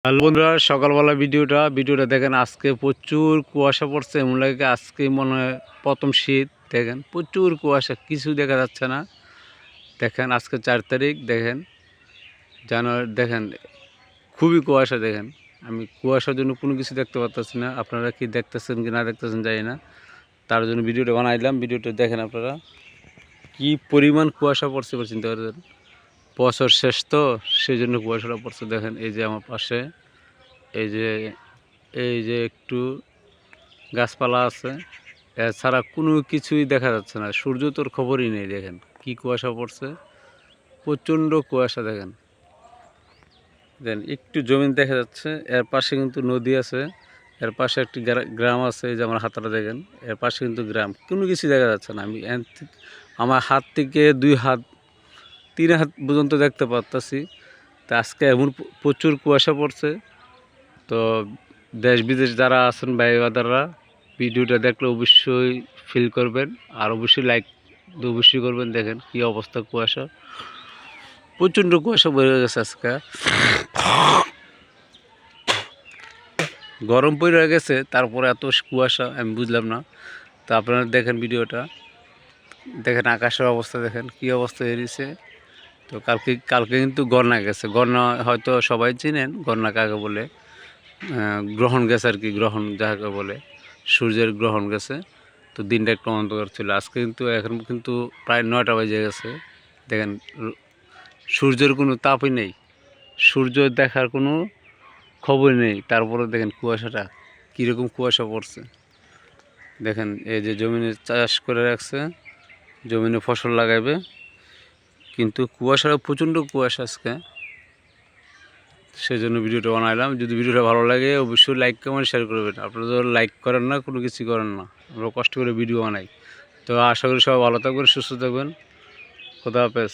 Hello বন্ধুরা, সকালবেলা ভিডিওটা দেখেন। আজকে প্রচুর কুয়াশা পড়ছে, এমন লাগে আজকে মনে হয় প্রথম শীত। দেখেন প্রচুর কুয়াশা, কিছু দেখা যাচ্ছে না। দেখেন আজকে 4 তারিখ, দেখেন জানুয়ারি, দেখেন খুবই কুয়াশা। দেখেন আমি কুয়াশার জন্য কোনো কিছু দেখতে পাচ্ছি না। আপনারা কি দেখতেছেন কি না দেখতেছেন জানি না, তার জন্য ভিডিওটা বানাইলাম। ভিডিওটা দেখেন আপনারা, কি পরিমাণ কুয়াশা পড়ছে চিন্তা করেন। বছর শেষ তো, সেই জন্য কুয়াশাটা পড়ছে। দেখেন এই যে আমার পাশে, এই যে এই যে একটু গাছপালা আছে, এছাড়া কোনো কিছুই দেখা যাচ্ছে না। সূর্য তোর খবরই নেই। দেখেন কি কুয়াশা পড়ছে, প্রচণ্ড কুয়াশা। দেখেন দেন একটু জমিন দেখা যাচ্ছে, এর পাশে কিন্তু নদী আছে, এর পাশে একটি গ্রাম আছে। এই যে আমার হাতটা দেখেন, এর পাশে কিন্তু গ্রাম, কোনো কিছু দেখা যাচ্ছে না। আমি আমার হাত থেকে 2 হাত 3 হাত পর্যন্ত দেখতে পারতাছি। তা আজকে এমন প্রচুর কুয়াশা পড়ছে। তো দেশ বিদেশ যারা আছেন ভাই বাদাররা, ভিডিওটা দেখলে অবশ্যই ফিল করবেন, আর অবশ্যই লাইক অবশ্যই করবেন। দেখেন কি অবস্থা, কুয়াশা, প্রচণ্ড কুয়াশা বেড়ে গেছে আজকে। গরম পড়ে গেছে, তারপরে এত কুয়াশা আমি বুঝলাম না। তো আপনারা দেখেন ভিডিওটা, দেখেন আকাশের অবস্থা, দেখেন কি অবস্থা এড়িয়েছে। তো কালকে কিন্তু গণনা গেছে। গণনা হয়তো সবাই চিনেন, গণনা কাকে বলে। গ্রহণ গেছে আর কি, গ্রহণ যাকে বলে, সূর্যের গ্রহণ গেছে। তো দিনটা একটু অন্ধকার ছিল। আজকে কিন্তু এখন কিন্তু প্রায় 9টা বেজে গেছে। দেখেন সূর্যের কোনো তাপই নেই, সূর্য দেখার কোনো খবর নেই। তারপরে দেখেন কুয়াশাটা, কীরকম কুয়াশা পড়ছে। দেখেন এই যে জমিনে চাষ করে রাখছে, জমিনে ফসল লাগাইবে, কিন্তু কুয়াশাটা প্রচণ্ড কুয়াশা আজকে। সেই জন্য ভিডিওটা বানাইলাম। যদি ভিডিওটা ভালো লাগে অবশ্যই লাইক কমেন্ট শেয়ার করবেন। আপনারা তো লাইক করেন না, কোনো কিছু করেন না, আমরা কষ্ট করে ভিডিও বানাই। তো আশা করি সবাই ভালো থাকবেন, সুস্থ থাকবেন। খোদা হাফেজ।